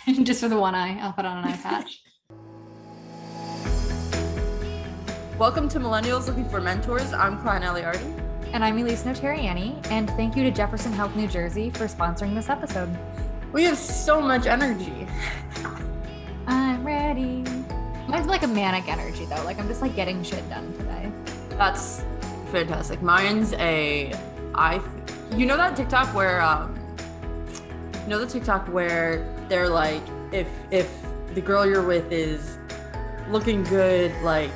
Just for the one eye, I'll put on an eye patch. Welcome to Millennials Looking for Mentors. I'm Klein, Aleardi. And I'm Elyse, Notarianni. And thank you to Jefferson Health, New Jersey for sponsoring this episode. We have so much energy. I'm ready. Mine's like a manic energy though. Like I'm just like getting shit done today. That's fantastic. Mine's you know that TikTok where they're like, if the girl you're with is looking good, like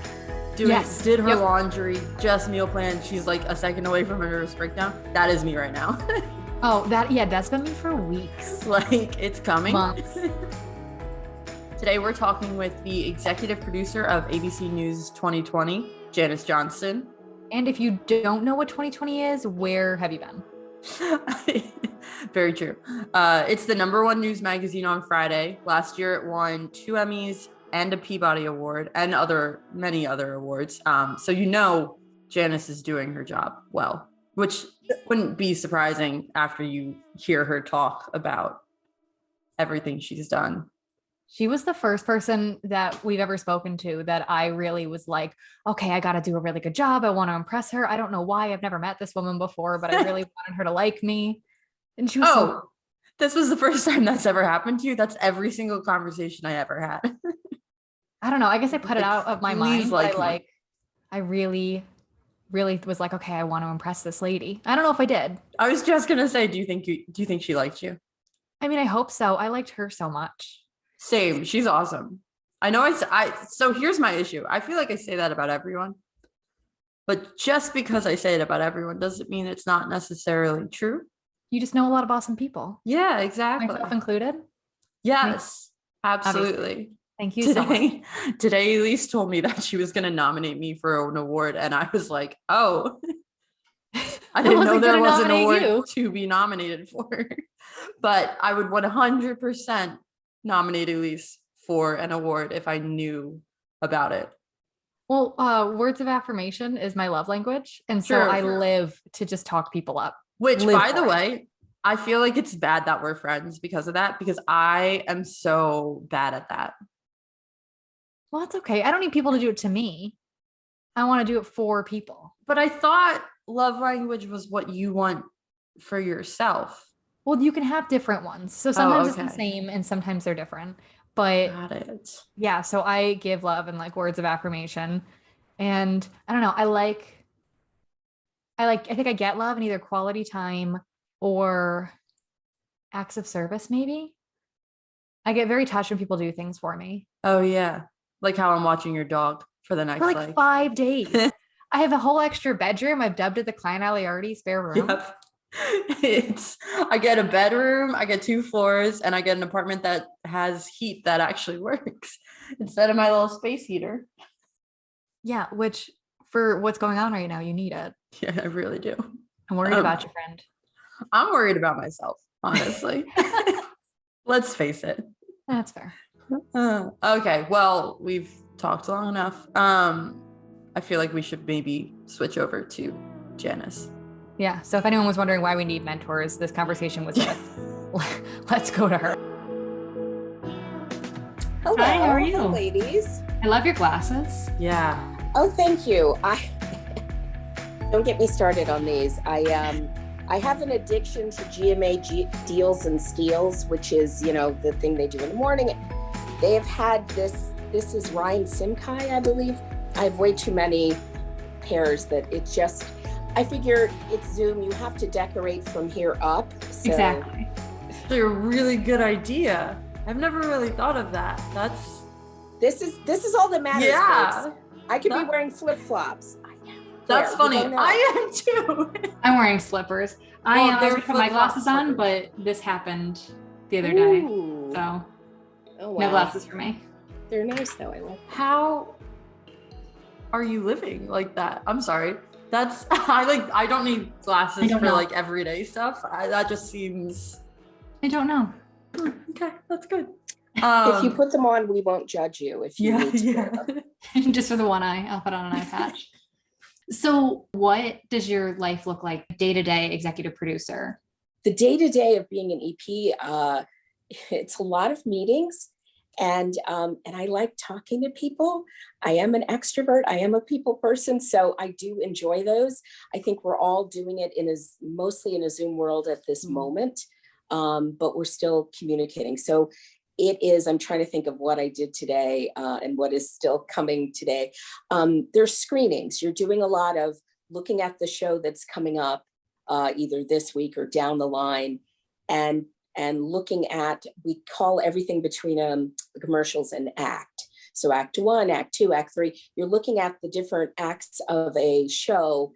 did her laundry, just meal plan, she's like a second away from a nervous breakdown. That is me right now. Oh, that's been me for weeks. Like it's coming. Months. Today we're talking with the executive producer of ABC News 2020, Janice Johnston. And if you don't know what 2020 is, where have you been? Very true. It's the #1 news magazine on Friday. Last year it won 2 Emmys and a Peabody Award and many other awards. So Janice is doing her job well, which wouldn't be surprising after you hear her talk about everything she's done. She was the first person that we've ever spoken to that I really was like, okay, I got to do a really good job. I want to impress her. I don't know why. I've never met this woman before, but I really wanted her to like me. And she was this was the first time that's ever happened to you? That's every single conversation I ever had. I don't know. I guess I put it out of my mind. I really was like, okay, I want to impress this lady. I don't know if I did. I was just going to say, do you think she liked you? I mean, I hope so. I liked her so much. Same. She's awesome. I know so here's my issue. I feel like I say that about everyone, but just because I say it about everyone doesn't mean it's not necessarily true. You just know a lot of awesome people. Yeah, exactly. Myself included. Yes, absolutely. Obviously. Thank you so much. Today, Elyse told me that she was going to nominate me for an award. And I was like, oh, I didn't know there was an award to be nominated for. But I would 100% nominate Elyse for an award if I knew about it. Well, words of affirmation is my love language. And so I live to just talk people up. Which, by the way, I feel like it's bad that we're friends because of that, because I am so bad at that. Well, that's okay. I don't need people to do it to me. I want to do it for people. But I thought love language was what you want for yourself. Well, you can have different ones. So sometimes it's the same and sometimes they're different. But got it. Yeah, so I give love and like words of affirmation. And I don't know, I think I get love in either quality time or acts of service, maybe. I get very touched when people do things for me. Oh yeah. Like how I'm watching your dog for the next for 5 days. I have a whole extra bedroom. I've dubbed it the Klein Aleardi spare room. Yep. I get a bedroom, I get 2 floors, and I get an apartment that has heat that actually works instead of my little space heater. Yeah, which for what's going on right now, you need it. Yeah, I really do. I'm worried about your friend. I'm worried about myself, honestly. Let's face it. That's fair. Okay, well, we've talked long enough. I feel like we should maybe switch over to Janice. Yeah, so if anyone was wondering why we need mentors, this conversation was it. Let's go to her. Hello. Hi, how are you? Hello, ladies? I love your glasses. Yeah. Oh, thank you. Don't get me started on these. I have an addiction to GMA deals and steals, which is, the thing they do in the morning. They have had this is Ryan Simkai, I believe. I have way too many pairs that it's just, I figure it's Zoom. You have to decorate from here up. So. Exactly. It's a really good idea. I've never really thought of that. This is all that matters. Yeah. Folks. I could be wearing flip-flops. That's funny. I am too. I'm wearing slippers. I put my glasses on, but this happened the other day. Ooh. So wow. No glasses for me. They're nice though. I like them. How are you living like that? I'm sorry. I don't need glasses for like everyday stuff. That just seems. I don't know. Okay, that's good. If you put them on, we won't judge you. If you need to wear them. Just for the one eye, I'll put on an eye patch. So what does your life look like day-to-day executive producer? The day-to-day of being an EP, it's a lot of meetings, and I like talking to people. I am an extrovert. I am a people person, so I do enjoy those. I think we're all doing it mostly in a Zoom world at this moment, but we're still communicating. So I'm trying to think of what I did today and what is still coming today. There's screenings. You're doing a lot of looking at the show that's coming up either this week or down the line, and looking at, we call everything between the commercials an act. So act 1, act 2, act 3, you're looking at the different acts of a show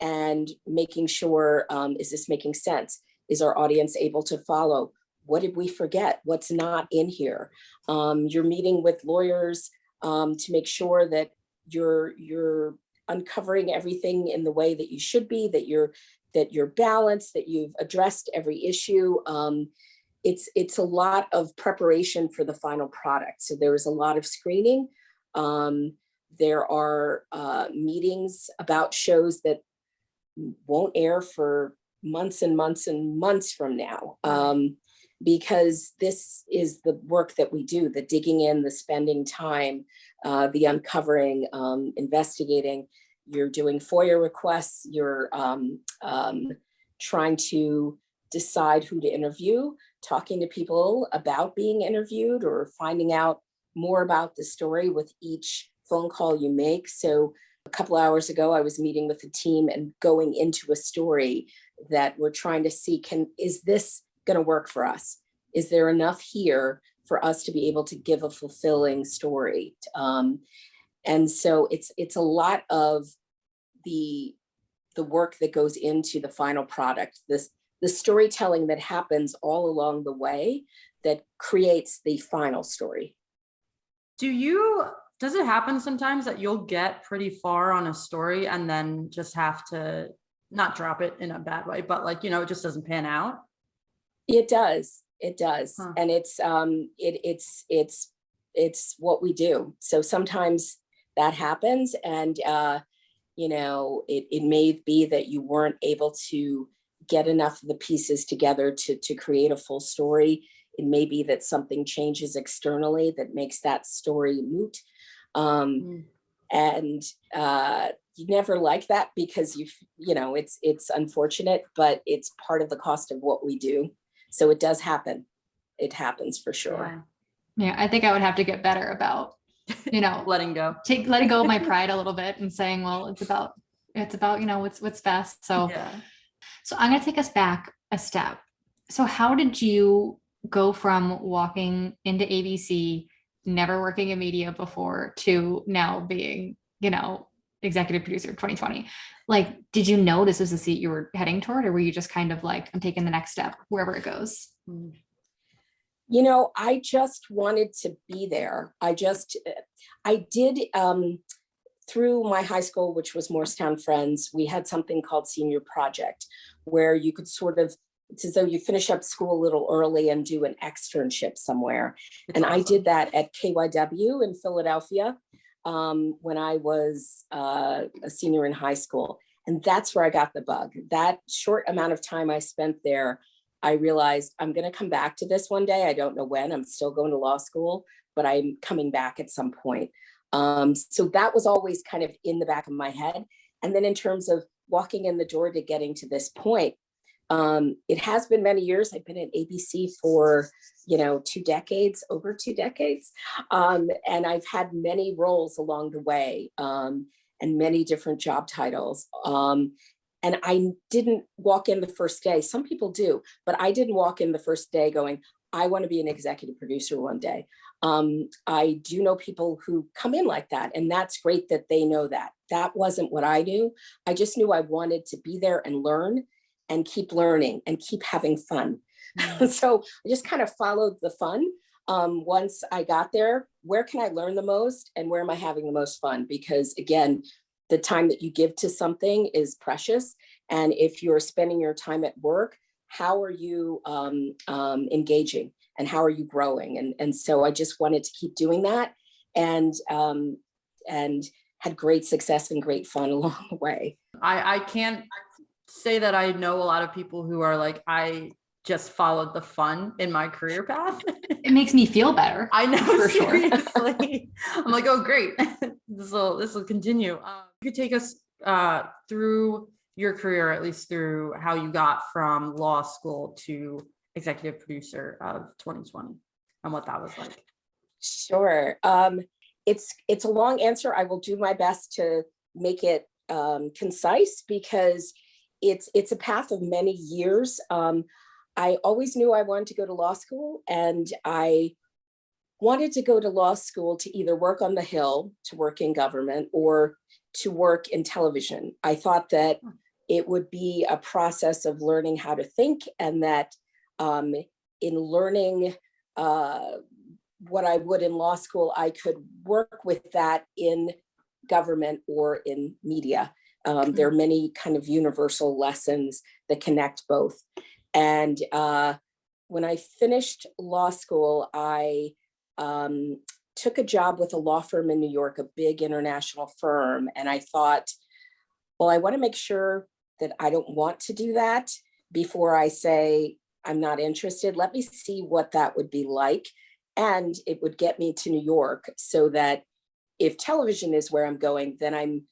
and making sure, is this making sense? Is our audience able to follow? What did we forget? What's not in here? You're meeting with lawyers to make sure that you're uncovering everything in the way that you should be, that you're balanced, that you've addressed every issue. It's a lot of preparation for the final product. So there is a lot of screening. There are meetings about shows that won't air for months and months and months from now. Because this is the work that we do, the digging in, the spending time, the uncovering, investigating. You're doing FOIA requests, you're trying to decide who to interview, talking to people about being interviewed, or finding out more about the story with each phone call you make. So a couple hours ago, I was meeting with the team and going into a story that we're trying to see, is this going to work for us? Is there enough here for us to be able to give a fulfilling story? And so it's a lot of the work that goes into the final product, the storytelling that happens all along the way that creates the final story. Does it happen sometimes that you'll get pretty far on a story and then just have to not drop it in a bad way, but like, it just doesn't pan out? It does. Huh. And it's what we do. So sometimes that happens, and it may be that you weren't able to get enough of the pieces together to create a full story. It may be that something changes externally that makes that story moot. And you never like that, because it's unfortunate, but it's part of the cost of what we do. So it does happen. It happens for sure. Yeah, I think I would have to get better about, letting go of my pride a little bit and saying, well, it's about, what's best. So, So I'm going to take us back a step. So how did you go from walking into ABC, never working in media before, to now being, executive producer of 2020? Like, did you know this was the seat you were heading toward, or were you just kind of like, I'm taking the next step wherever it goes? I just wanted to be there. I did, through my high school, which was Morristown Friends, we had something called Senior Project, where you could it's as though you finish up school a little early and do an externship somewhere. That's awesome. I did that at KYW in Philadelphia when I was a senior in high school. And that's where I got the bug. That short amount of time I spent there, I realized I'm going to come back to this one day. I don't know when. I'm still going to law school, but I'm coming back at some point. So that was always kind of in the back of my head. And then in terms of walking in the door to getting to this point, it has been many years. I've been at ABC for, over 2 decades. And I've had many roles along the way, and many different job titles. And I didn't walk in the first day. Some people do, but I didn't walk in the first day going, I want to be an executive producer one day. I do know people who come in like that, and that's great that they know that. That wasn't what I knew. I just knew I wanted to be there and learn and keep learning and keep having fun. So I just kind of followed the fun. Once I got there, where can I learn the most and where am I having the most fun? Because again, the time that you give to something is precious. And if you're spending your time at work, how are you engaging and how are you growing? And so I just wanted to keep doing that, and had great success and great fun along the way. I can't say that I know a lot of people who are like, I just followed the fun in my career path. It makes me feel better. I know, for seriously. I'm like, oh, great. This will continue. You could take us through your career, at least through how you got from law school to executive producer of 2020 and what that was like. Sure. It's a long answer. I will do my best to make it concise because it's a path of many years. I always knew I wanted to go to law school, and I wanted to go to law school to either work on the Hill, to work in government, or to work in television. I thought that it would be a process of learning how to think, and that in learning what I would in law school, I could work with that in government or in media. There are many kind of universal lessons that connect both. And when I finished law school, I took a job with a law firm in New York, a big international firm. And I thought, well, I want to make sure that I don't want to do that before I say I'm not interested. Let me see what that would be like. And it would get me to New York so that if television is where I'm going, then I'm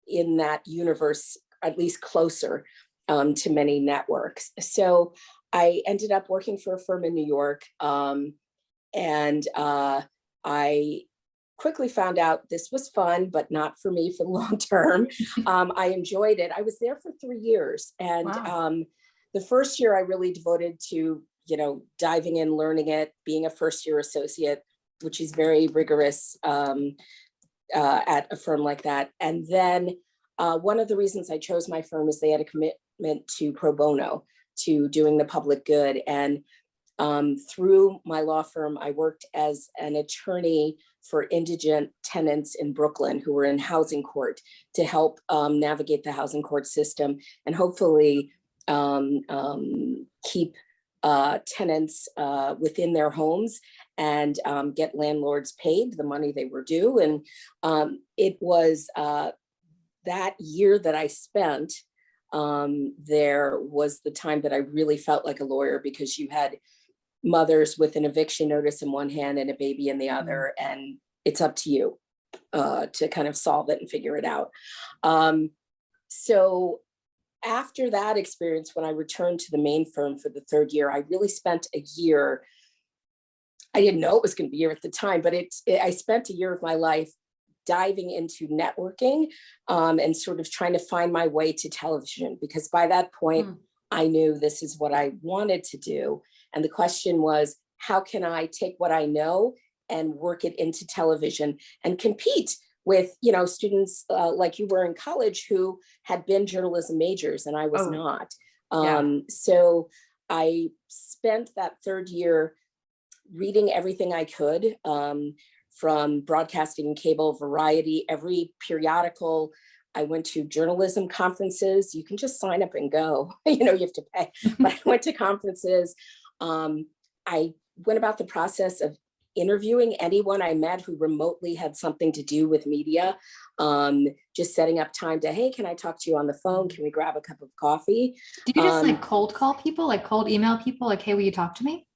in that universe, at least closer to many networks. So I ended up working for a firm in New York. And I quickly found out this was fun, but not for me for the long term. I enjoyed it. I was there for 3 years. And Wow. The first year I really devoted to, diving in, learning it, being a first year associate, which is very rigorous at a firm like that. And then one of the reasons I chose my firm is they had a commitment to pro bono, to doing the public good. And through my law firm, I worked as an attorney for indigent tenants in Brooklyn who were in housing court to help navigate the housing court system and hopefully keep tenants within their homes and get landlords paid the money they were due. And it was that year that I spent there was the time that I really felt like a lawyer, because you had mothers with an eviction notice in one hand and a baby in the other, and it's up to you to kind of solve it and figure it out. So after that experience, when I returned to the main firm for the third year, I really spent a year. I didn't know it was going to be a year at the time, but I spent a year of my life diving into networking and sort of trying to find my way to television, because by that point, I knew this is what I wanted to do. And the question was, how can I take what I know and work it into television and compete with, students like you were in college who had been journalism majors and I was not. So I spent that third year reading everything I could, from broadcasting and cable, Variety, every periodical. I went to journalism conferences. You can just sign up and go, you have to pay, but I went to conferences. I went about the process of interviewing anyone I met who remotely had something to do with media, just setting up time to, hey, can I talk to you on the phone? Can we grab a cup of coffee? Do you just like cold call people, like cold email people, like, hey, will you talk to me?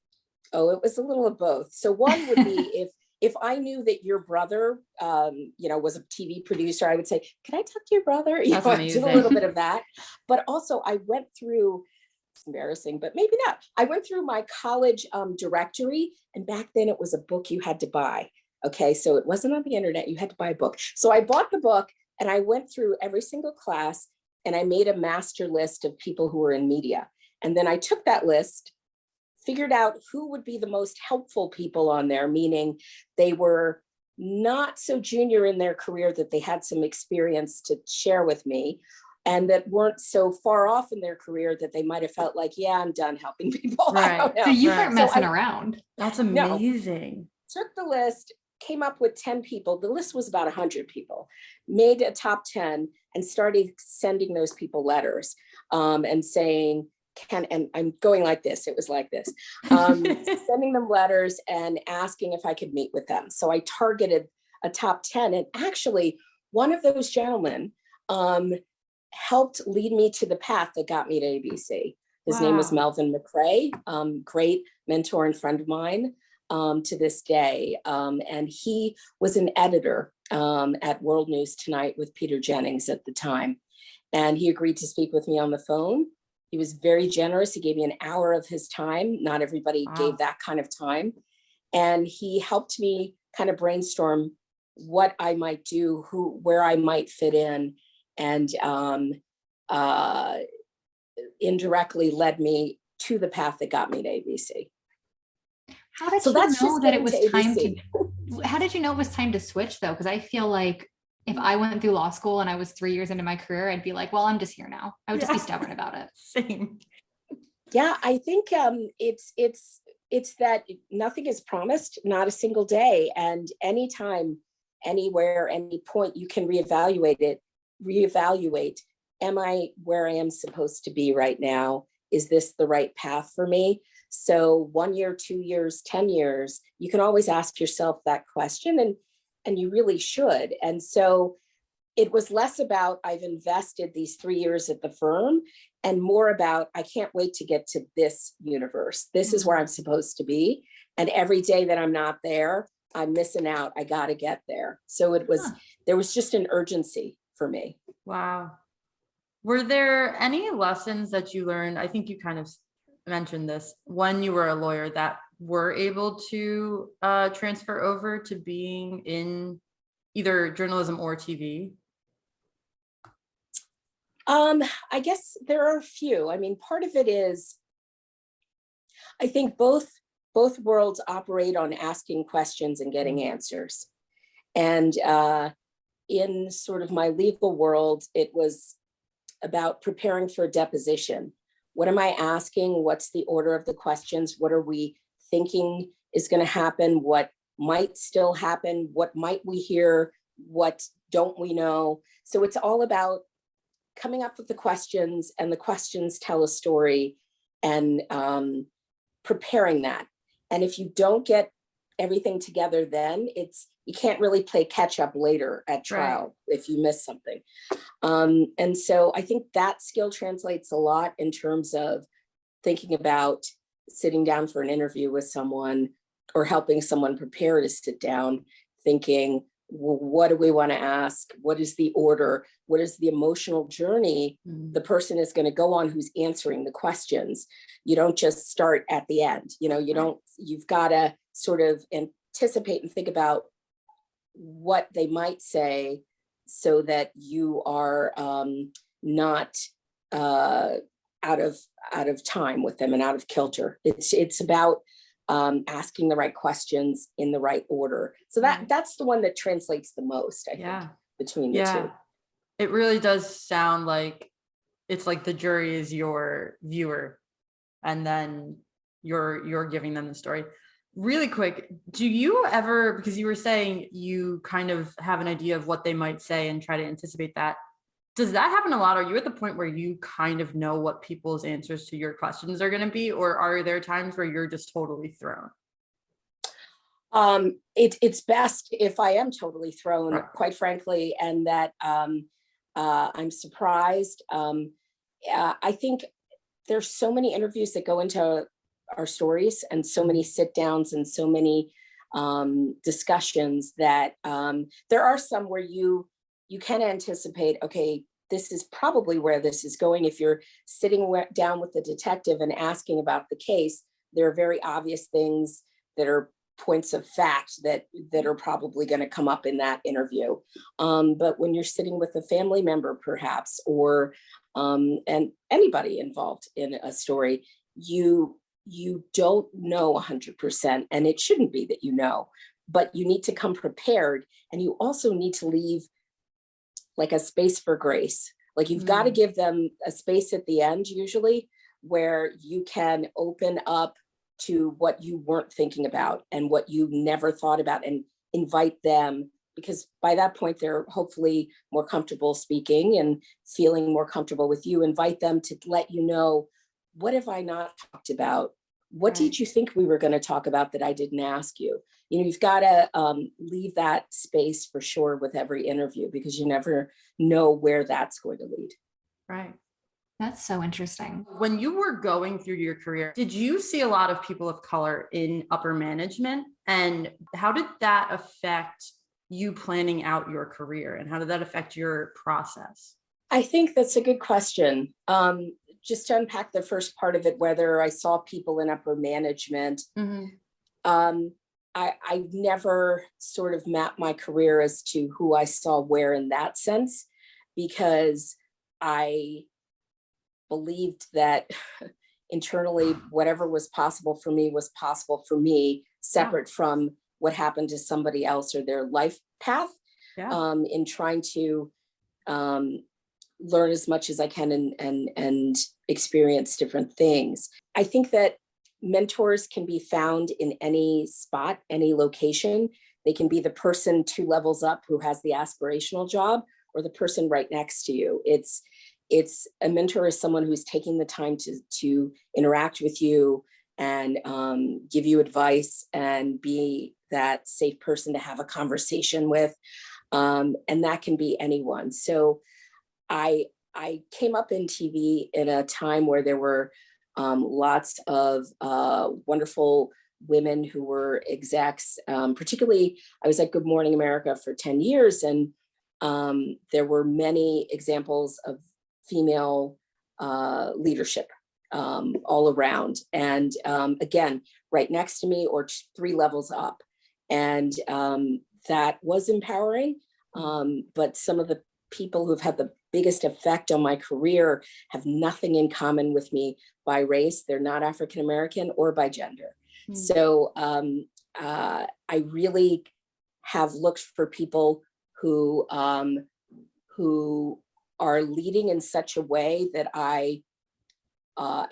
Oh, it was a little of both. So one would be if I knew that your brother, was a TV producer, I would say, can I talk to your brother? I did a little bit of that, but also I went through, it's embarrassing, but maybe not. I went through my college directory, and back then it was a book you had to buy. Okay, so it wasn't on the internet, you had to buy a book. So I bought the book and I went through every single class and I made a master list of people who were in media. And then I took that list, figured out who would be the most helpful people on there, meaning they were not so junior in their career that they had some experience to share with me, and that weren't so far off in their career that they might have felt like, yeah, I'm done helping people. Right. I don't know. So you weren't messing around. That's amazing. Took the list, came up with 10 people. The list was about 100 people, made a top 10 and started sending those people letters and saying, and I'm going like this, it was like this, sending them letters and asking if I could meet with them. So I targeted a top 10, and actually one of those gentlemen helped lead me to the path that got me to ABC. His name was Wow. Melvin McRae, great mentor and friend of mine to this day. And he was an editor at World News Tonight with Peter Jennings at the time. And he agreed to speak with me on the phone. He was very generous. He gave me an hour of his time. Not everybody gave that kind of time. And he helped me kind of brainstorm what I might do, where I might fit in, and indirectly led me to the path that got me to ABC. How did So you that's know just that it getting was to time ABC. to, how did you know it was time to switch though? Because I feel like if I went through law school and I was 3 years into my career, I'd be like, well, I'm just here now. I would just be stubborn about it. Same. Yeah, I think it's that nothing is promised, not a single day. And anytime, anywhere, any point, you can reevaluate. Am I where I am supposed to be right now? Is this the right path for me? So 1 year, 2 years, 10 years, you can always ask yourself that question, and you really should. And so it was less about I've invested these 3 years at the firm and more about I can't wait to get to this universe. This is where I'm supposed to be. And every day that I'm not there, I'm missing out. I got to get there. So there was just an urgency for me. Wow. Were there any lessons that you learned? I think you kind of mentioned this when you were a lawyer that were able to transfer over to being in either journalism or TV? I guess there are a few. I mean, part of it is, I think both worlds operate on asking questions and getting answers. And in sort of my legal world, it was about preparing for a deposition. What am I asking? What's the order of the questions? What are we thinking is going to happen? What might still happen? What might we hear? What don't we know? So it's all about coming up with the questions, and the questions tell a story, and preparing that. And if you don't get everything together, then you can't really play catch up later at trial if you miss something. And so I think that skill translates a lot in terms of thinking about sitting down for an interview with someone or helping someone prepare to sit down, thinking, well, what do we want to ask? What is the order? What is the emotional journey the person is going to go on who's answering the questions? You don't just start at the end. You've got to sort of anticipate and think about what they might say so that you are not out of time with them and out of kilter. It's about asking the right questions in the right order. So that's the one that translates the most, I think, between the two. It really does sound like it's like the jury is your viewer, and then you're giving them the story. Really quick, do you ever, because you were saying you kind of have an idea of what they might say and try to anticipate that, does that happen a lot? Are you at the point where you kind of know what people's answers to your questions are going to be, or are there times where you're just totally thrown? It's best if I am totally thrown, quite frankly, and that I'm surprised. I think there's so many interviews that go into our stories, and so many sit downs, and so many discussions that there are some where you can anticipate, okay, this is probably where this is going. If you're sitting down with the detective and asking about the case, there are very obvious things that are points of fact that are probably going to come up in that interview. But when you're sitting with a family member, perhaps, or and anybody involved in a story, you don't know 100%, and it shouldn't be that you know, but you need to come prepared, and you also need to leave like a space for grace. Like you've got to give them a space at the end, usually, where you can open up to what you weren't thinking about and what you never thought about, and invite them, because by that point they're hopefully more comfortable speaking and feeling more comfortable with you. Invite them to let you know, what have I not talked about? What did you think we were going to talk about that I didn't ask you? You've got to leave that space for sure with every interview, because you never know where that's going to lead. Right. That's so interesting. When you were going through your career, did you see a lot of people of color in upper management? And how did that affect you planning out your career? And how did that affect your process? I think that's a good question. Just to unpack the first part of it, whether I saw people in upper management, I never sort of mapped my career as to who I saw where in that sense, because I believed that internally, whatever was possible for me was possible for me, separate from what happened to somebody else or their life path. In trying to learn as much as I can and experience different things. I think that mentors can be found in any spot, any location. They can be the person 2 levels up who has the aspirational job, or the person right next to you. It's a mentor is someone who's taking the time to interact with you and give you advice and be that safe person to have a conversation with. And that can be anyone. So I came up in TV in a time where there were lots of wonderful women who were execs. Particularly, I was at Good Morning America for 10 years, and there were many examples of female leadership all around. And again, right next to me or 3 levels up. And that was empowering. But some of the people who've had the biggest effect on my career have nothing in common with me by race. They're not African American or by gender. So I really have looked for people who are leading in such a way that I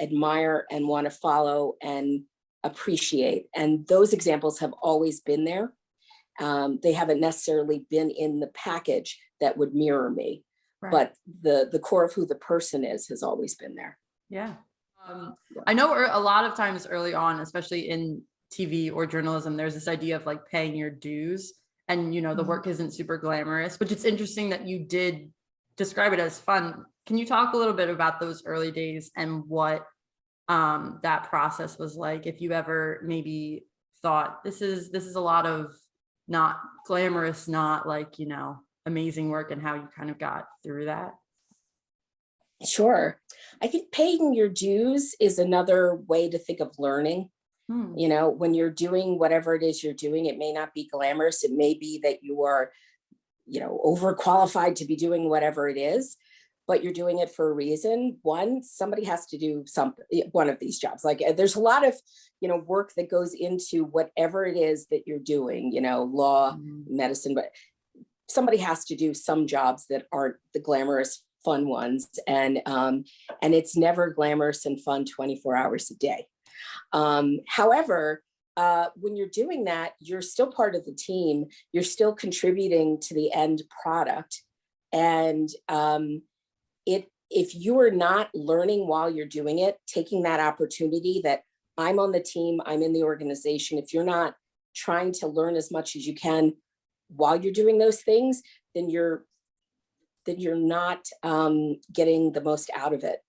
admire and want to follow and appreciate. And those examples have always been there. They haven't necessarily been in the package that would mirror me, but the core of who the person is has always been there. Yeah. I know a lot of times early on, especially in TV or journalism, there's this idea of like paying your dues, and the work isn't super glamorous, but it's interesting that you did describe it as fun. Can you talk a little bit about those early days and what that process was like? If you ever maybe thought this is a lot of not glamorous, not like, amazing work, and how you kind of got through that? Sure. I think paying your dues is another way to think of learning. When you're doing whatever it is you're doing, it may not be glamorous. It may be that you are, overqualified to be doing whatever it is, but you're doing it for a reason. One, somebody has to do one of these jobs. Like there's a lot of, work that goes into whatever it is that you're doing, law, medicine, but somebody has to do some jobs that aren't the glamorous, fun ones. And it's never glamorous and fun 24 hours a day. However, when you're doing that, you're still part of the team. You're still contributing to the end product. And if you are not learning while you're doing it, taking that opportunity that I'm on the team, I'm in the organization, if you're not trying to learn as much as you can while you're doing those things, then you're not getting the most out of it.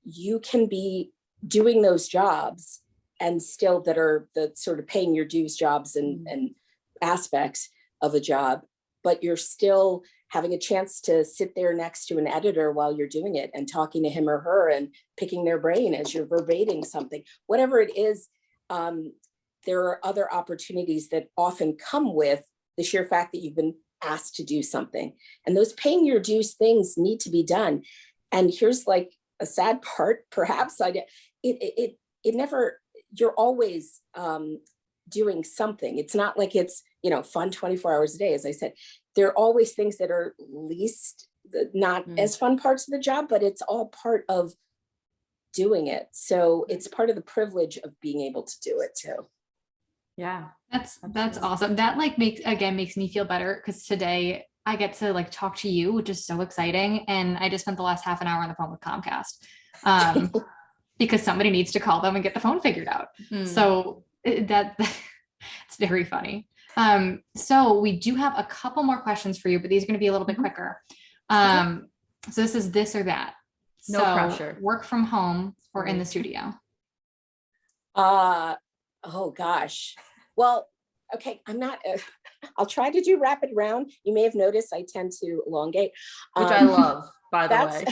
You can be doing those jobs and still that are the sort of paying your dues jobs and aspects of a job, but you're still having a chance to sit there next to an editor while you're doing it and talking to him or her and picking their brain as you're verbating something, whatever it is. There are other opportunities that often come with the sheer fact that you've been asked to do something, and those paying your dues things need to be done. And here's like a sad part, perhaps, it never, you're always doing something. It's not like it's, fun 24 hours a day. As I said, there are always things that are not as fun parts of the job, but it's all part of doing it. So it's part of the privilege of being able to do it too. Yeah, that's awesome. That makes me feel better, because today I get to talk to you, which is so exciting. And I just spent the last half an hour on the phone with Comcast because somebody needs to call them and get the phone figured out. So it's very funny. So we do have a couple more questions for you, but these are going to be a little bit quicker. So this is this or that. No So, pressure. work from home or in the studio? Oh gosh. Well, okay, I'll try to do rapid round. You may have noticed I tend to elongate. Which I love, by the way.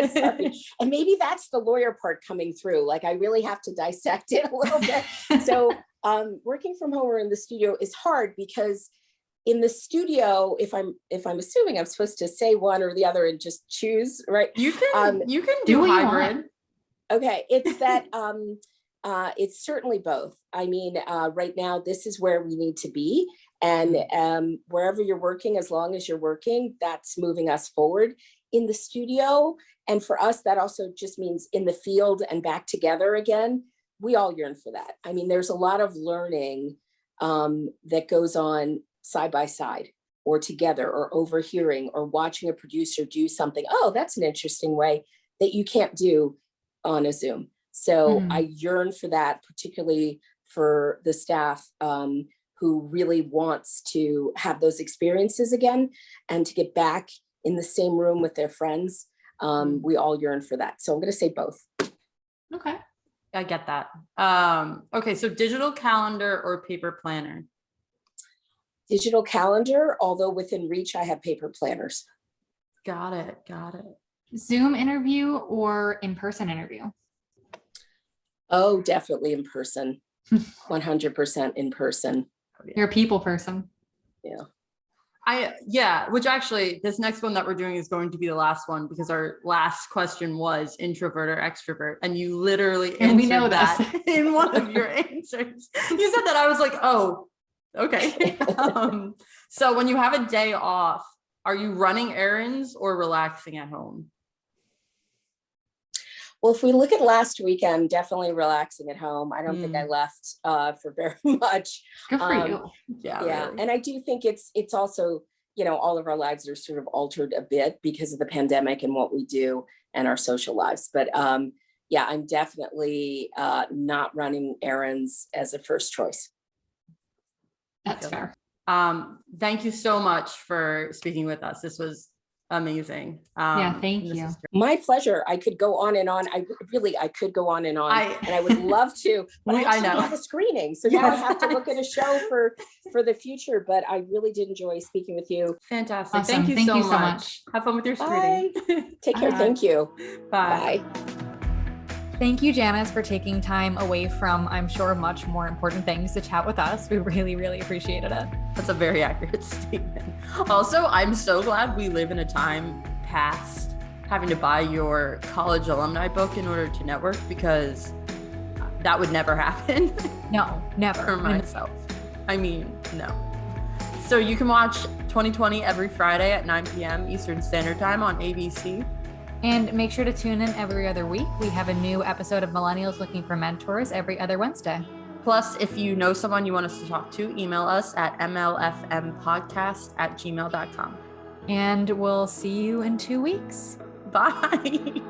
Sorry. And maybe that's the lawyer part coming through. Like I really have to dissect it a little bit. So working from home or in the studio is hard because in the studio, if I'm assuming I'm supposed to say one or the other and just choose, right? You can do what you hybrid. want. Okay, it's that it's certainly both. I mean, right now, this is where we need to be. And wherever you're working, as long as you're working, that's moving us forward in the studio. And for us, that also just means in the field and back together again. We all yearn for that. I mean, there's a lot of learning that goes on side by side or together or overhearing or watching a producer do something. Oh, that's an interesting way that you can't do on a Zoom. So I yearn for that, particularly for the staff who really wants to have those experiences again and to get back in the same room with their friends. We all yearn for that. So I'm going to say both. Okay. I get that. Okay, so digital calendar or paper planner? Digital calendar, although within reach, I have paper planners. Got it. Zoom interview or in-person interview? Oh, definitely in person. 100% in person. You're a people person. Yeah. Which actually this next one that we're doing is going to be the last one because our last question was introvert or extrovert. And you literally answered we know that in one of your answers. You said that, I was like, oh, okay. So when you have a day off, are you running errands or relaxing at home? Well, if we look at last weekend, definitely relaxing at home. I don't think I left for very much. Good for you. Yeah. Really. And I do think it's also, all of our lives are sort of altered a bit because of the pandemic and what we do and our social lives. But I'm definitely not running errands as a first choice. That's fair. Thank you so much for speaking with us. This was amazing. Thank you. My pleasure. I could go on and on. I could go on and on, and I would love to. But I know. Have a screening, so now I have to look at a show for the future. But I really did enjoy speaking with you. Fantastic. Awesome. Thank you so much. Have fun with your screening. Take care. Thank you. Bye. Thank you, Janice, for taking time away from, I'm sure, much more important things to chat with us. We really, really appreciated it. That's a very accurate statement. Also, I'm so glad we live in a time past having to buy your college alumni book in order to network, because that would never happen. No, never. For myself. I mean, no. So you can watch 2020 every Friday at 9 p.m. Eastern Standard Time on ABC. And make sure to tune in every other week. We have a new episode of Millennials Looking for Mentors every other Wednesday. Plus, if you know someone you want us to talk to, email us at mlfmpodcast@gmail.com. And we'll see you in 2 weeks. Bye.